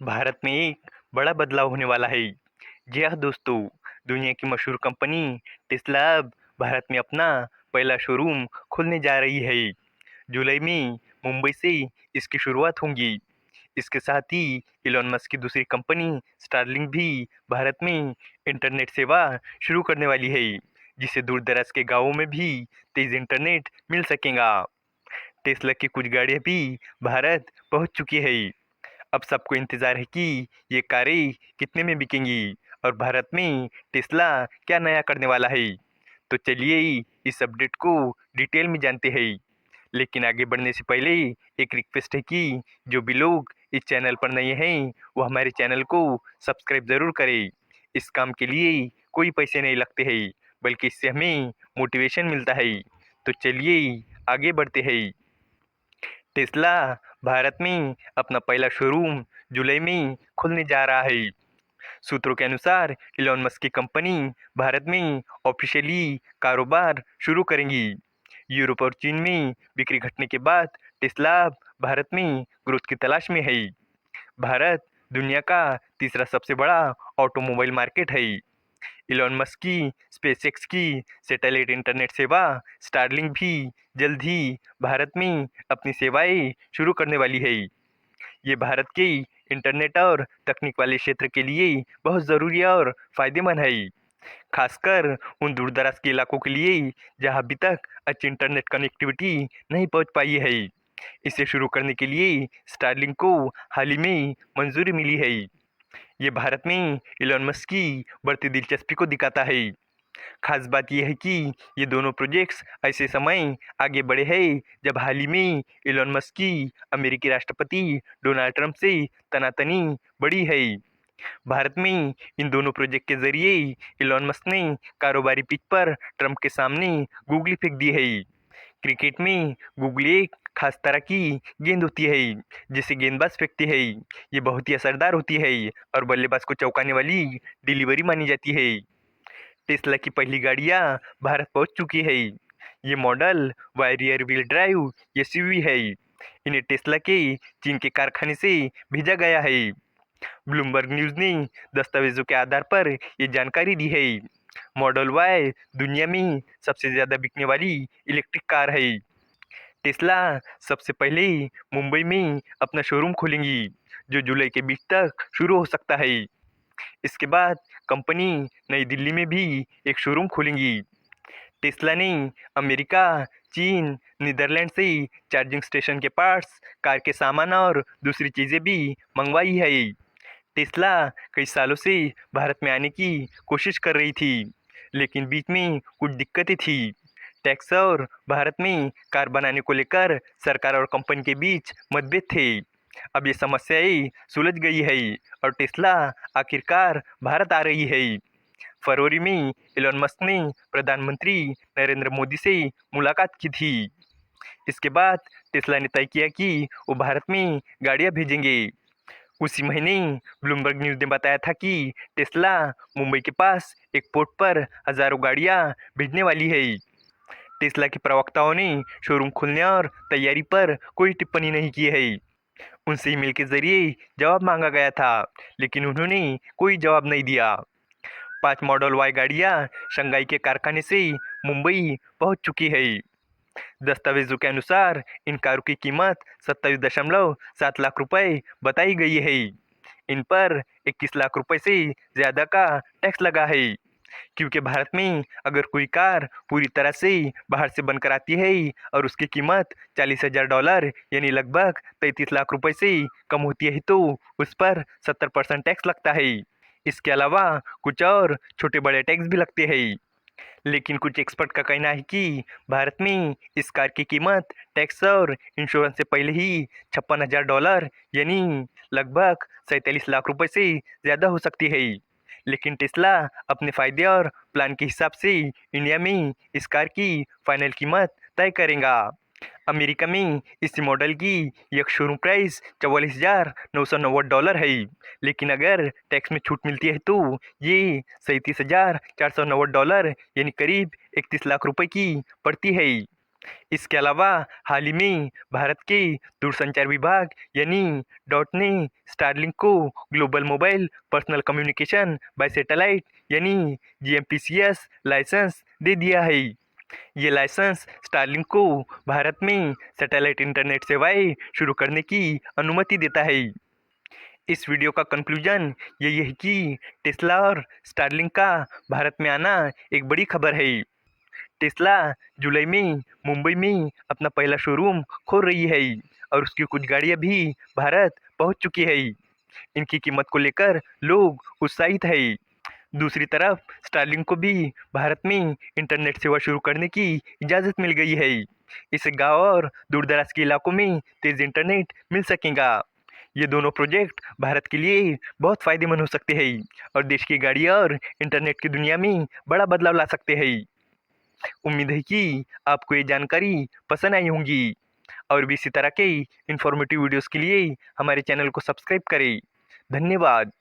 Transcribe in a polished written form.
भारत में एक बड़ा बदलाव होने वाला है। जी हाँ दोस्तों, दुनिया की मशहूर कंपनी टेस्ला अब भारत में अपना पहला शोरूम खोलने जा रही है। जुलाई में मुंबई से इसकी शुरुआत होगी। इसके साथ ही इलॉन मस्क की दूसरी कंपनी स्टारलिंक भी भारत में इंटरनेट सेवा शुरू करने वाली है, जिससे दूर दराज के गांवों में भी तेज इंटरनेट मिल सकेगा। टेस्ला की कुछ गाड़ियां भी भारत पहुंच चुकी है। अब सबको इंतजार है कि ये कारें कितने में बिकेंगी और भारत में टेस्ला क्या नया करने वाला है। तो चलिए इस अपडेट को डिटेल में जानते हैं। लेकिन आगे बढ़ने से पहले एक रिक्वेस्ट है कि जो भी लोग इस चैनल पर नए हैं वो हमारे चैनल को सब्सक्राइब ज़रूर करें। इस काम के लिए कोई पैसे नहीं लगते हैं, बल्कि इससे हमें मोटिवेशन मिलता है। तो चलिए आगे बढ़ते हैं। टेस्ला भारत में अपना पहला शोरूम जुलाई में खुलने जा रहा है। सूत्रों के अनुसार इलॉन मस्क की कंपनी भारत में ऑफिशियली कारोबार शुरू करेंगी। यूरोप और चीन में बिक्री घटने के बाद टेस्ला अब भारत में ग्रोथ की तलाश में है। भारत दुनिया का तीसरा सबसे बड़ा ऑटोमोबाइल मार्केट है। इलॉन मस्क की स्पेसएक्स की सैटेलाइट इंटरनेट सेवा स्टारलिंक भी जल्द ही भारत में अपनी सेवाएं शुरू करने वाली है। ये भारत के इंटरनेट और तकनीक वाले क्षेत्र के लिए बहुत ज़रूरी और फायदेमंद है, खासकर उन दूरदराज के इलाकों के लिए जहां अभी तक अच्छी इंटरनेट कनेक्टिविटी नहीं पहुंच पाई है। इसे शुरू करने के लिए स्टारलिंक को हाल ही में मंजूरी मिली है। ये भारत में इलॉन मस्क की बढ़ती दिलचस्पी को दिखाता है। खास बात यह है कि ये दोनों प्रोजेक्ट्स ऐसे समय आगे बढ़े हैं जब हाल ही में इलॉन मस्क की अमेरिकी राष्ट्रपति डोनाल्ड ट्रंप से तनातनी बढ़ी है। भारत में इन दोनों प्रोजेक्ट के जरिए इलॉन मस्क ने कारोबारी पिच पर ट्रंप के सामने गूगली फेंक दी है। क्रिकेट में गूगली एक खास तरह की गेंद होती है जिसे गेंदबाज फेंकते हैं। ये बहुत ही असरदार होती है और बल्लेबाज को चौंकाने वाली डिलीवरी मानी जाती है। टेस्ला की पहली गाड़ियां भारत पहुंच चुकी है। ये model Y rear wheel drive SUV है। इन्हें टेस्ला के चीन के कारखाने से भेजा गया है। ब्लूमबर्ग न्यूज़ ने दस्तावेजों के आधार पर ये जानकारी दी है। मॉडल वाई दुनिया में सबसे ज़्यादा बिकने वाली इलेक्ट्रिक कार है। टेस्ला सबसे पहले मुंबई में अपना शोरूम खोलेंगी, जो जुलाई के बीच तक शुरू हो सकता है। इसके बाद कंपनी नई दिल्ली में भी एक शोरूम खोलेंगी। टेस्ला ने अमेरिका, चीन, नीदरलैंड से चार्जिंग स्टेशन के पार्ट्स, कार के सामान और दूसरी चीज़ें भी मंगवाई है। टेस्ला कई सालों से भारत में आने की कोशिश कर रही थी, लेकिन बीच में कुछ दिक्कतें थी। टैक्स और भारत में कार बनाने को लेकर सरकार और कंपनी के बीच मतभेद थे। अब ये समस्याएं सुलझ गई है और टेस्ला आखिरकार भारत आ रही है। फरवरी में इलॉन मस्क ने प्रधानमंत्री नरेंद्र मोदी से मुलाकात की थी। इसके बाद टेस्ला ने तय किया कि वो भारत में गाड़ियां भेजेंगे। उसी महीने ब्लूमबर्ग न्यूज़ ने बताया था कि टेस्ला मुंबई के पास एक पोर्ट पर हजारों गाड़ियां भेजने वाली है। टेस्ला के प्रवक्ताओं ने शोरूम खोलने और तैयारी पर कोई टिप्पणी नहीं की है। उनसे ईमेल के जरिए जवाब मांगा गया था, लेकिन उन्होंने कोई जवाब नहीं दिया। 5 मॉडल वाई गाड़ियां शंघाई के कारखाने से मुंबई पहुंच चुकी है। दस्तावेजों के अनुसार इन कारों की कीमत 27.7 लाख रुपए बताई गई है। इन पर 21 लाख रुपए से ज़्यादा का टैक्स लगा है, क्योंकि भारत में अगर कोई कार पूरी तरह से बाहर से बनकर आती है और उसकी कीमत $40,000 यानी लगभग 33 लाख रुपए से कम होती है तो उस पर 70% टैक्स लगता है। इसके अलावा कुछ और छोटे बड़े टैक्स भी लगते हैं। लेकिन कुछ एक्सपर्ट का कहना है कि भारत में इस कार की कीमत टैक्स और इंश्योरेंस से पहले ही $56,000 यानी लगभग 47 लाख रुपए से ज़्यादा हो सकती है। लेकिन टेस्ला अपने फायदे और प्लान के हिसाब से इंडिया में इस कार की फाइनल कीमत तय करेगा। अमेरिका में इस मॉडल की एक शोरूम प्राइस $44,990 है, लेकिन अगर टैक्स में छूट मिलती है तो ये $37,490 यानी करीब 31 लाख रुपए की पड़ती है। इसके अलावा हाल ही में भारत के दूरसंचार विभाग यानी डॉट ने स्टारलिंक को global mobile personal communication bye satellite यानी GMPCS लाइसेंस दे दिया है। ये लाइसेंस स्टारलिंक को भारत में सैटेलाइट इंटरनेट सेवाएं शुरू करने की अनुमति देता है। इस वीडियो का कंक्लूजन यही है कि टेस्ला और स्टारलिंक का भारत में आना एक बड़ी खबर है। टेस्ला जुलाई में मुंबई में अपना पहला शोरूम खोल रही है और उसकी कुछ गाड़ियां भी भारत पहुंच चुकी है। इनकी कीमत को लेकर लोग उत्साहित है। दूसरी तरफ स्टारलिंक को भी भारत में इंटरनेट सेवा शुरू करने की इजाज़त मिल गई है। इससे गांव और दूरदराज के इलाकों में तेज इंटरनेट मिल सकेगा। ये दोनों प्रोजेक्ट भारत के लिए बहुत फायदेमंद हो सकते हैं और देश की गाड़ियाँ और इंटरनेट की दुनिया में बड़ा बदलाव ला सकते हैं। उम्मीद है कि आपको ये जानकारी पसंद आई होंगी और भी इसी तरह के इन्फॉर्मेटिव वीडियोस के लिए हमारे चैनल को सब्सक्राइब करें। धन्यवाद।